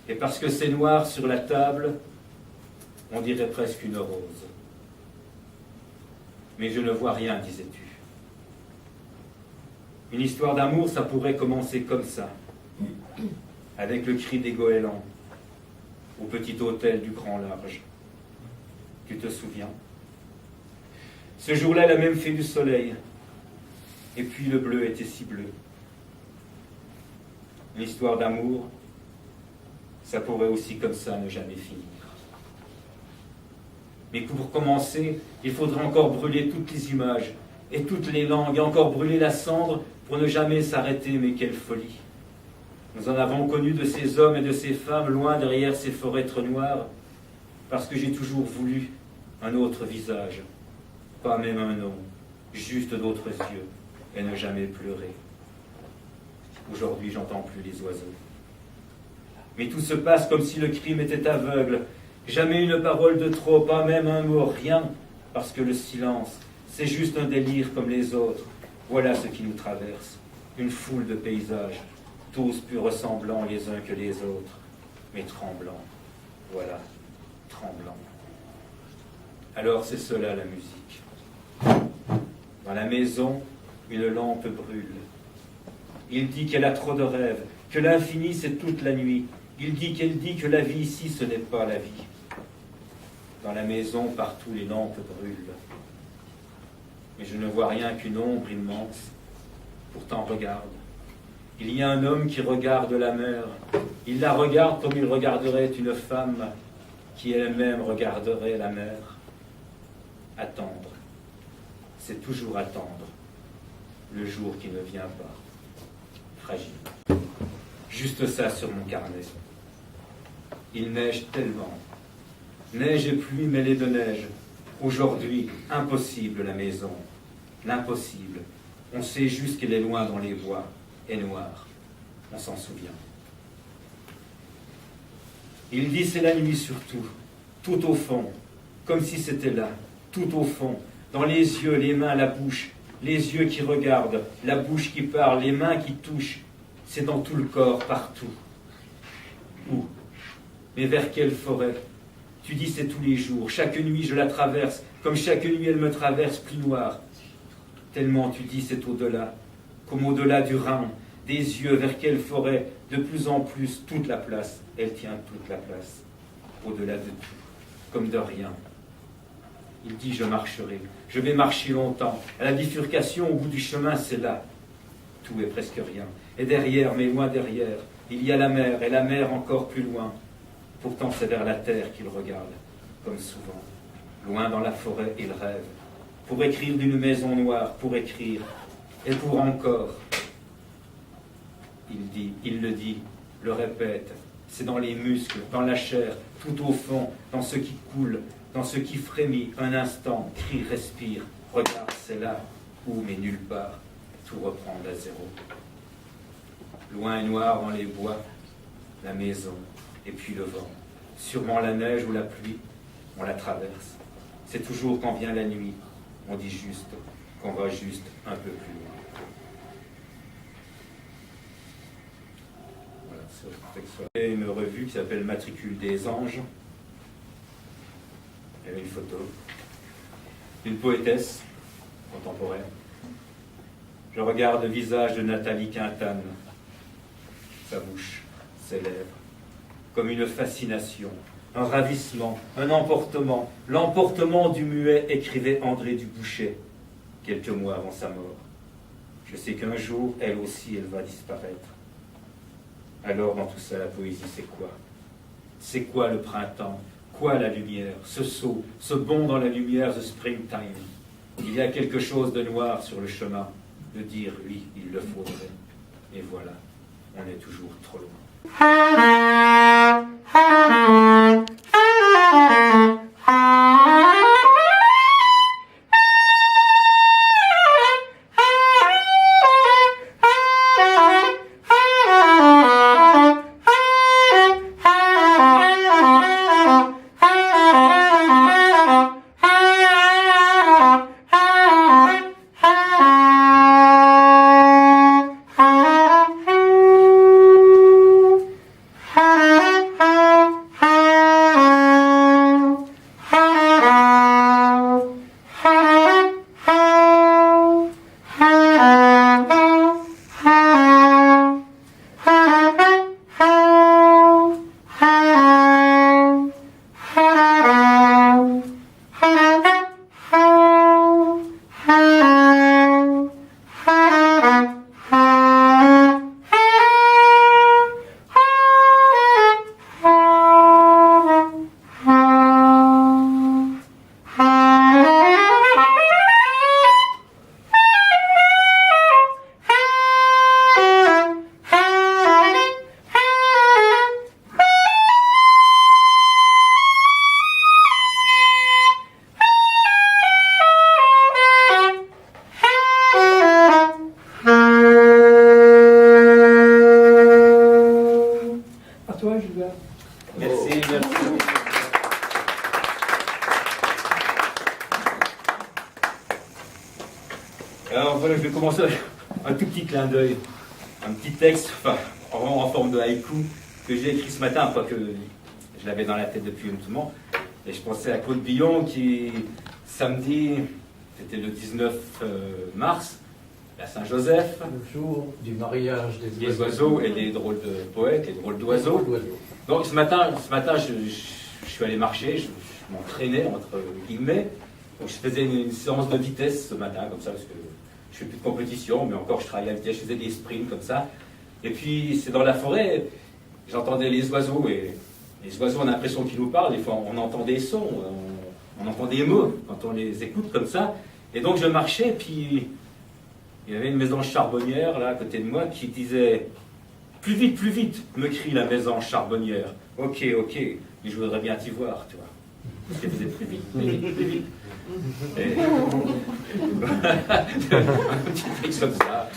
Et parce que c'est noir sur la table, on dirait presque une rose. Mais je ne vois rien, disais-tu. Une histoire d'amour, ça pourrait commencer comme ça, avec le cri des goélands, au petit hôtel du Grand Large. Tu te souviens? Ce jour-là, elle a même fait du soleil. Et puis le bleu était si bleu. Une histoire d'amour, ça pourrait aussi comme ça ne jamais finir. Mais pour commencer, il faudrait encore brûler toutes les images et toutes les langues, et encore brûler la cendre pour ne jamais s'arrêter, mais quelle folie! Nous en avons connu de ces hommes et de ces femmes loin derrière ces forêtres noires, parce que j'ai toujours voulu un autre visage, pas même un nom, juste d'autres yeux, et ne jamais pleurer. Aujourd'hui, j'entends plus les oiseaux. Mais tout se passe comme si le crime était aveugle. Jamais une parole de trop, pas même un mot, rien, parce que le silence, c'est juste un délire comme les autres. Voilà ce qui nous traverse. Une foule de paysages, tous plus ressemblants les uns que les autres, mais tremblants. Voilà, tremblants. Alors c'est cela la musique. Dans la maison, une lampe brûle. Il dit qu'elle a trop de rêves, que l'infini c'est toute la nuit. Il dit qu'elle dit que la vie ici ce n'est pas la vie. Dans la maison, partout les lampes brûlent. Mais je ne vois rien qu'une ombre immense. Pourtant regarde. Il y a un homme qui regarde la mer. Il la regarde comme il regarderait une femme qui elle-même regarderait la mer. Attendre. C'est toujours attendre. Le jour qui ne vient pas. Fragile. Juste ça sur mon carnet. Il neige tellement. Neige et pluie mêlées de neige. Aujourd'hui, impossible la maison. L'impossible. On sait juste qu'elle est loin dans les bois et noire. On s'en souvient. Il dit c'est la nuit surtout, tout au fond, comme si c'était là, tout au fond, dans les yeux, les mains, la bouche, les yeux qui regardent, la bouche qui parle, les mains qui touchent. C'est dans tout le corps, partout. Où? Mais vers quelle forêt? Tu dis c'est tous les jours, chaque nuit je la traverse, comme chaque nuit elle me traverse plus noire. Tellement tu dis c'est au-delà, comme au-delà du Rhin, des yeux, vers quelle forêt? De plus en plus, toute la place, elle tient toute la place, au-delà de tout, comme de rien. Il dit je marcherai, je vais marcher longtemps, à la bifurcation au bout du chemin c'est là. Tout est presque rien, et derrière, mais loin derrière, il y a la mer, et la mer encore plus loin. Pourtant c'est vers la terre qu'il regarde, comme souvent. Loin dans la forêt, il rêve. Pour écrire d'une maison noire, pour écrire, et pour encore. Il dit, il le dit, le répète, c'est dans les muscles, dans la chair, tout au fond, dans ce qui coule, dans ce qui frémit, un instant, crie, respire, regarde, c'est là, où, mais nulle part, tout reprend à zéro. Loin et noir dans les bois, la maison, et puis le vent. Sûrement la neige ou la pluie, on la traverse. C'est toujours quand vient la nuit, on dit juste qu'on va juste un peu plus loin. Voilà, c'est une revue qui s'appelle Matricule des anges. Il y avait une photo d'une poétesse contemporaine. Je regarde le visage de Nathalie Quintane, sa bouche, ses lèvres, comme une fascination, un ravissement, un emportement, l'emportement du muet, écrivait André Dubouchet, quelques mois avant sa mort. Je sais qu'un jour, elle aussi, elle va disparaître. Alors, dans tout ça, la poésie, c'est quoi? C'est quoi le printemps? Quoi la lumière? Ce saut, ce bond dans la lumière, the springtime. Il y a quelque chose de noir sur le chemin, de dire, oui, il le faudrait. Et voilà, on est toujours trop loin. toi, Gilbert. Merci, merci. Alors voilà, je vais commencer avec un tout petit clin d'œil, un petit texte, enfin, en forme de haïku, que j'ai écrit ce matin, quoique je l'avais dans la tête depuis un petit moment. Et je pensais à Claude Billon qui, samedi, c'était le 19 mars, à Saint-Joseph, Le jour du mariage des oiseaux et des drôles de poètes, les drôles d'oiseaux. Donc ce matin je suis allé marcher, je m'entraînais entre guillemets. Donc je faisais une séance de vitesse ce matin, comme ça, parce que je fais plus de compétition, mais encore je travaillais à la vitesse, je faisais des sprints comme ça. Et puis c'est dans la forêt, j'entendais les oiseaux, et les oiseaux, on a l'impression qu'ils nous parlent, des fois on entend des sons, on entend des mots quand on les écoute comme ça. Et donc je marchais, puis il y avait une maison charbonnière là à côté de moi qui disait « Plus vite, me crie la maison charbonnière. Ok, mais je voudrais bien t'y voir, tu vois. » Parce qu'elle faisait plus vite. Et... un petit texte comme ça.